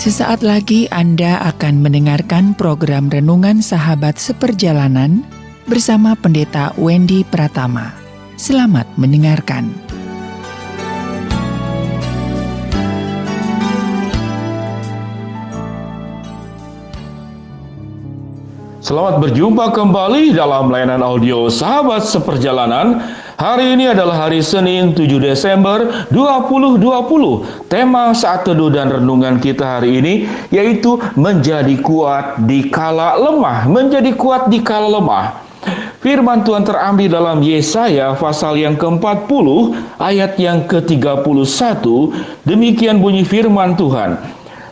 Sesaat lagi Anda akan mendengarkan program Renungan Sahabat Seperjalanan bersama Pendeta Wendy Pratama. Selamat mendengarkan. Selamat berjumpa kembali dalam layanan audio Sahabat Seperjalanan. Hari ini adalah hari Senin 7 Desember 2020. Tema saat teduh dan renungan kita hari ini yaitu menjadi kuat di kala lemah. Menjadi kuat di kala lemah. Firman Tuhan terambil dalam Yesaya pasal yang ke-40 ayat yang ke-31. Demikian bunyi firman Tuhan.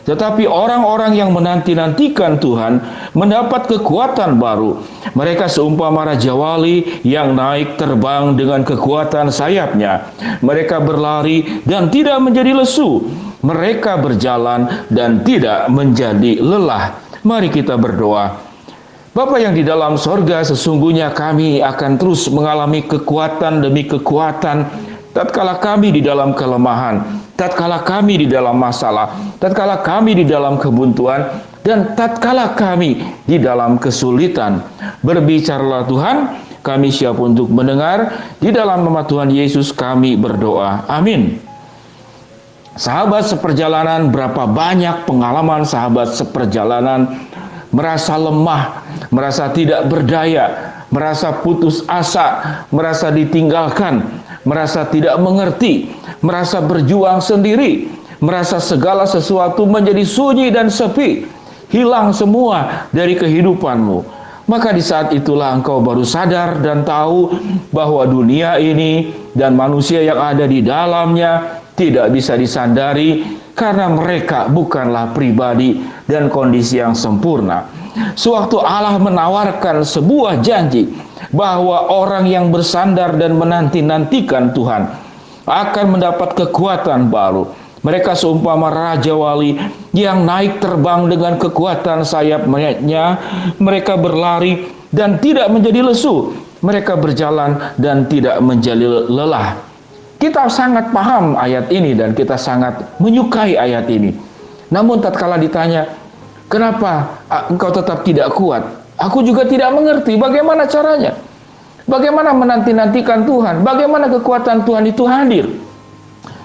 Tetapi orang-orang yang menanti-nantikan Tuhan mendapat kekuatan baru. Mereka seumpama raja wali yang naik terbang dengan kekuatan sayapnya. Mereka berlari dan tidak menjadi lesu. Mereka berjalan dan tidak menjadi lelah. Mari kita berdoa. Bapa yang di dalam sorga, sesungguhnya kami akan terus mengalami kekuatan demi kekuatan tatkala kami di dalam kelemahan, tatkala kami di dalam masalah, tatkala kami di dalam kebuntuan, dan tatkala kami di dalam kesulitan. Berbicaralah Tuhan, kami siap untuk mendengar. Di dalam nama Tuhan Yesus kami berdoa. Amin. Sahabat seperjalanan, berapa banyak pengalaman sahabat seperjalanan merasa lemah, merasa tidak berdaya, merasa putus asa, merasa ditinggalkan, merasa tidak mengerti, merasa berjuang sendiri, merasa segala sesuatu menjadi sunyi dan sepi, hilang semua dari kehidupanmu. Maka di saat itulah engkau baru sadar dan tahu bahwa dunia ini dan manusia yang ada di dalamnya tidak bisa disandari karena mereka bukanlah pribadi dan kondisi yang sempurna. Sewaktu Allah menawarkan sebuah janji bahwa orang yang bersandar dan menanti-nantikan Tuhan akan mendapat kekuatan baru. Mereka seumpama raja wali yang naik terbang dengan kekuatan sayapnya. Mereka berlari dan tidak menjadi lesu. Mereka berjalan dan tidak menjadi lelah. Kita sangat paham ayat ini dan kita sangat menyukai ayat ini. Namun tatkala ditanya, kenapa engkau tetap tidak kuat? Aku juga tidak mengerti bagaimana caranya. Bagaimana menanti-nantikan Tuhan? Bagaimana kekuatan Tuhan itu hadir?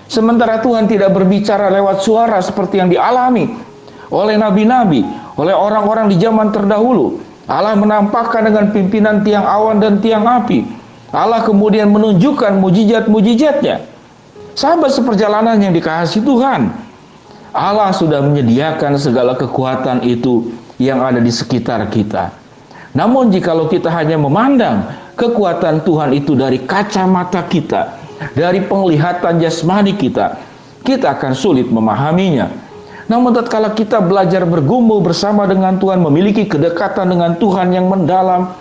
Sementara Tuhan tidak berbicara lewat suara seperti yang dialami oleh nabi-nabi, oleh orang-orang di zaman terdahulu. Allah menampakkan dengan pimpinan tiang awan dan tiang api. Allah kemudian menunjukkan mujizat-mujizatnya. Sahabat seperjalanan yang dikasihi Tuhan, Allah sudah menyediakan segala kekuatan itu yang ada di sekitar kita. Namun jikalau kita hanya memandang kekuatan Tuhan itu dari kacamata kita, dari penglihatan jasmani kita, kita akan sulit memahaminya. Namun tatkala kita belajar bergumul bersama dengan Tuhan, memiliki kedekatan dengan Tuhan yang mendalam,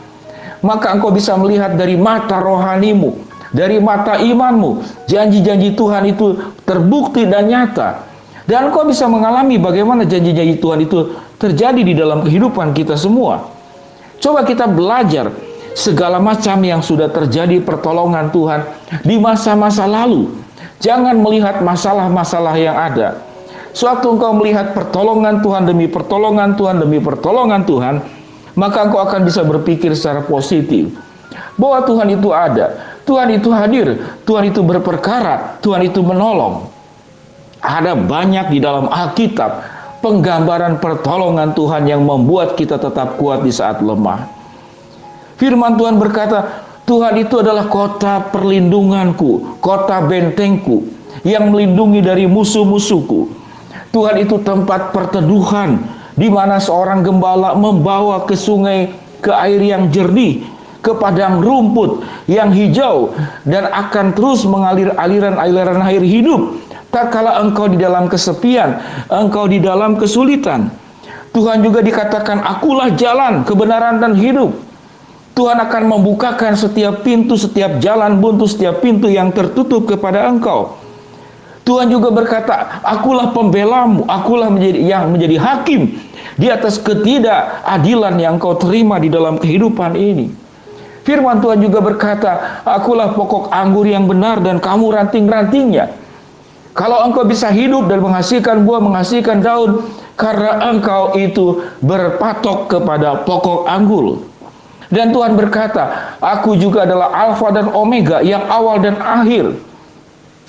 maka engkau bisa melihat dari mata rohanimu, dari mata imanmu, janji-janji Tuhan itu terbukti dan nyata. Dan engkau bisa mengalami bagaimana janji-janji Tuhan itu terjadi di dalam kehidupan kita semua. Coba kita belajar segala macam yang sudah terjadi pertolongan Tuhan di masa-masa lalu. Jangan melihat masalah-masalah yang ada. Suatu engkau melihat pertolongan Tuhan demi pertolongan Tuhan demi pertolongan Tuhan, maka engkau akan bisa berpikir secara positif bahwa Tuhan itu ada, Tuhan itu hadir, Tuhan itu berperkara, Tuhan itu menolong. Ada banyak di dalam Alkitab penggambaran pertolongan Tuhan yang membuat kita tetap kuat di saat lemah. Firman Tuhan berkata, Tuhan itu adalah kota perlindunganku, kota bentengku yang melindungi dari musuh-musuhku. Tuhan itu tempat perteduhan di mana seorang gembala membawa ke sungai, ke air yang jernih, ke padang rumput yang hijau, dan akan terus mengalir aliran-aliran air hidup. Tatkala engkau di dalam kesepian, engkau di dalam kesulitan. Tuhan juga dikatakan, akulah jalan, kebenaran, dan hidup. Tuhan akan membukakan setiap pintu, setiap jalan buntu, setiap pintu yang tertutup kepada engkau. Tuhan juga berkata, akulah pembelamu, akulah menjadi hakim di atas ketidakadilan yang kau terima di dalam kehidupan ini. Firman Tuhan juga berkata, akulah pokok anggur yang benar dan kamu ranting-rantingnya. Kalau engkau bisa hidup dan menghasilkan buah, menghasilkan daun, karena engkau itu berpatok kepada pokok anggur. Dan Tuhan berkata, aku juga adalah Alfa dan Omega, yang awal dan akhir.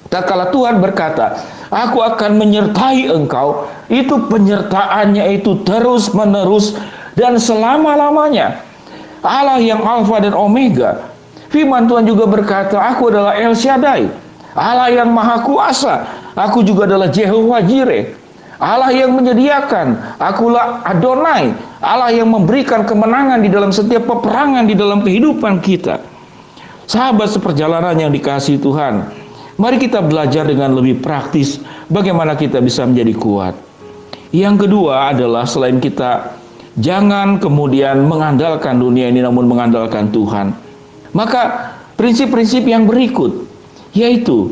Tatkala Tuhan berkata, aku akan menyertai engkau, itu penyertaannya itu terus menerus dan selama-lamanya. Allah yang Alfa dan Omega. Firman Tuhan juga berkata, aku adalah El Shaddai, Allah yang Maha Kuasa. Aku juga adalah Jehovah Jireh, Allah yang menyediakan. Akulah Adonai, Allah yang memberikan kemenangan di dalam setiap peperangan di dalam kehidupan kita. Sahabat seperjalanan yang dikasihi Tuhan, mari kita belajar dengan lebih praktis bagaimana kita bisa menjadi kuat. Yang kedua adalah selain kita jangan kemudian mengandalkan dunia ini namun mengandalkan Tuhan. Maka prinsip-prinsip yang berikut, yaitu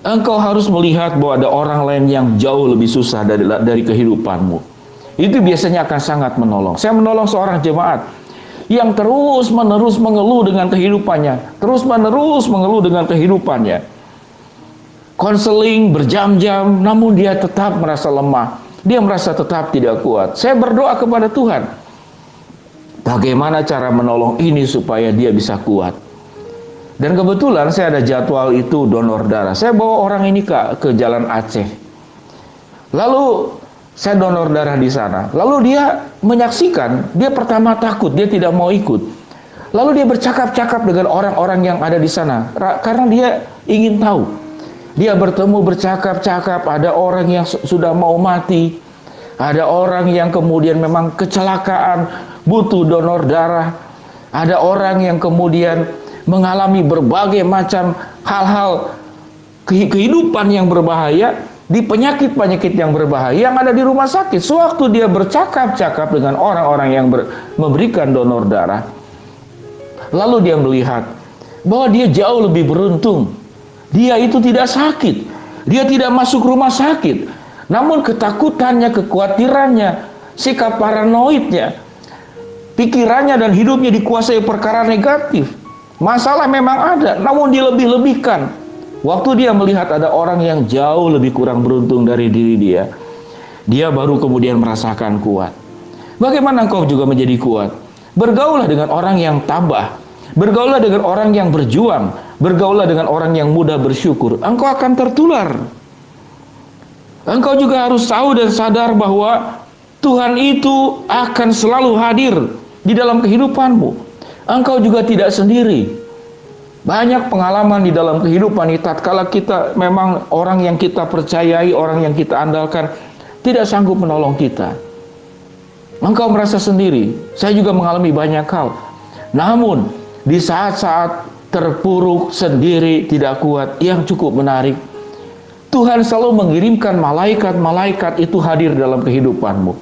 engkau harus melihat bahwa ada orang lain yang jauh lebih susah dari kehidupanmu. Itu biasanya akan sangat menolong. Saya menolong seorang jemaat yang terus-menerus mengeluh dengan kehidupannya, terus-menerus mengeluh dengan kehidupannya. Konseling berjam-jam, namun dia tetap merasa lemah. Dia merasa tetap tidak kuat. Saya berdoa kepada Tuhan, bagaimana cara menolong ini supaya dia bisa kuat. Dan kebetulan saya ada jadwal itu donor darah. Saya bawa orang ini ke Jalan Aceh. Lalu saya donor darah di sana. Lalu dia menyaksikan, dia pertama takut, dia tidak mau ikut. Lalu dia bercakap-cakap dengan orang-orang yang ada di sana, karena dia ingin tahu. Dia bertemu bercakap-cakap, ada orang yang sudah mau mati, ada orang yang kemudian memang kecelakaan, butuh donor darah, ada orang yang kemudian mengalami berbagai macam hal-hal kehidupan yang berbahaya, di penyakit-penyakit yang berbahaya yang ada di rumah sakit. Sewaktu dia bercakap-cakap dengan orang-orang yang memberikan donor darah, lalu dia melihat bahwa dia jauh lebih beruntung. Dia itu tidak sakit, dia tidak masuk rumah sakit, namun ketakutannya, kekhawatirannya, sikap paranoidnya, pikirannya dan hidupnya dikuasai perkara negatif. Masalah memang ada, namun dilebih-lebihkan. Waktu dia melihat ada orang yang jauh lebih kurang beruntung dari diri dia, dia baru kemudian merasakan kuat. Bagaimana engkau juga menjadi kuat? Bergaulah dengan orang yang tabah, bergaulah dengan orang yang berjuang, bergaulah dengan orang yang mudah bersyukur. Engkau akan tertular. Engkau juga harus tahu dan sadar bahwa Tuhan itu akan selalu hadir di dalam kehidupanmu. Engkau juga tidak sendiri. Banyak pengalaman di dalam kehidupan ini, tatkala kita memang orang yang kita percayai, orang yang kita andalkan tidak sanggup menolong kita. Engkau merasa sendiri. Saya juga mengalami banyak hal. Namun di saat-saat terpuruk, sendiri, tidak kuat, yang cukup menarik, Tuhan selalu mengirimkan malaikat-malaikat itu hadir dalam kehidupanmu.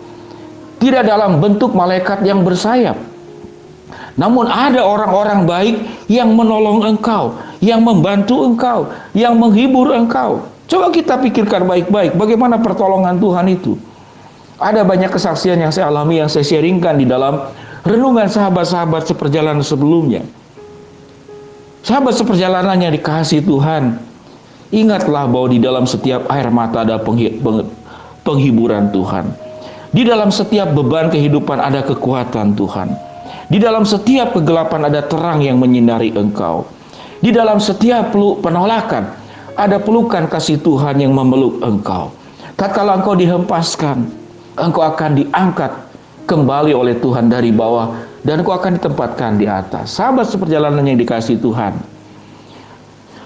Tidak dalam bentuk malaikat yang bersayap, namun ada orang-orang baik yang menolong engkau, yang membantu engkau, yang menghibur engkau. Coba kita pikirkan baik-baik bagaimana pertolongan Tuhan itu. Ada banyak kesaksian yang saya alami, yang saya sharingkan di dalam renungan sahabat-sahabat seperjalanan sebelumnya. Sahabat seperjalanan yang dikasihi Tuhan, ingatlah bahwa di dalam setiap air mata ada penghiburan Tuhan. Di dalam setiap beban kehidupan ada kekuatan Tuhan. Di dalam setiap kegelapan ada terang yang menyinari engkau. Di dalam setiap penolakan ada pelukan kasih Tuhan yang memeluk engkau. Tatkala engkau dihempaskan, engkau akan diangkat kembali oleh Tuhan dari bawah, dan engkau akan ditempatkan di atas. Sahabat seperjalanan yang dikasihi Tuhan,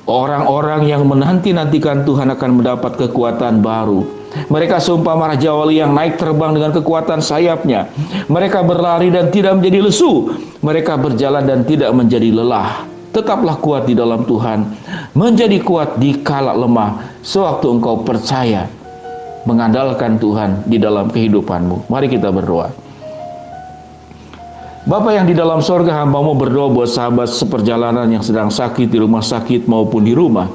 orang-orang yang menanti-nantikan Tuhan akan mendapat kekuatan baru. Mereka seumpama raja wali yang naik terbang dengan kekuatan sayapnya. Mereka berlari dan tidak menjadi lesu. Mereka berjalan dan tidak menjadi lelah. Tetaplah kuat di dalam Tuhan, menjadi kuat di kala lemah, sewaktu engkau percaya mengandalkan Tuhan di dalam kehidupanmu. Mari kita berdoa. Bapa yang di dalam sorga, hamba-Mu berdoa buat sahabat seperjalanan yang sedang sakit di rumah sakit maupun di rumah.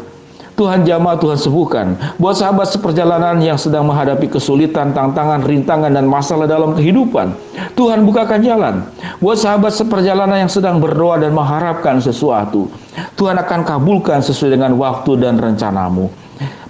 Tuhan jamah, Tuhan sembuhkan. Buat sahabat seperjalanan yang sedang menghadapi kesulitan, tantangan, rintangan, dan masalah dalam kehidupan, Tuhan bukakan jalan. Buat sahabat seperjalanan yang sedang berdoa dan mengharapkan sesuatu, Tuhan akan kabulkan sesuai dengan waktu dan rencana-Mu.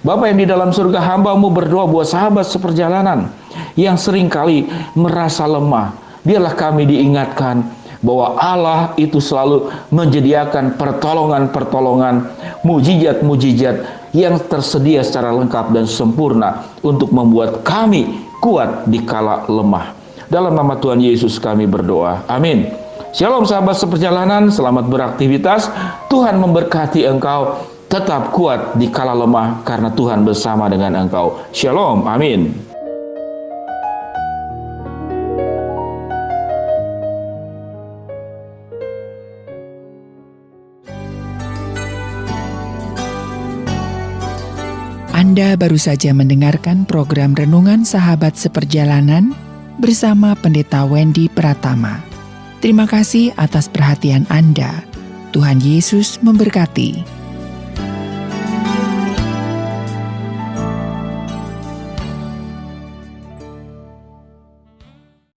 Bapa yang di dalam surga, hamba-Mu berdoa buat sahabat seperjalanan yang seringkali merasa lemah. Biarlah kami diingatkan bahwa Allah itu selalu menyediakan pertolongan-pertolongan, mujizat-mujizat yang tersedia secara lengkap dan sempurna untuk membuat kami kuat di kala lemah. Dalam nama Tuhan Yesus kami berdoa. Amin. Shalom sahabat seperjalanan, selamat beraktivitas. Tuhan memberkati engkau. Tetap kuat di kala lemah karena Tuhan bersama dengan engkau. Shalom. Amin. Anda baru saja mendengarkan program Renungan Sahabat Seperjalanan bersama Pendeta Wendy Pratama. Terima kasih atas perhatian Anda. Tuhan Yesus memberkati.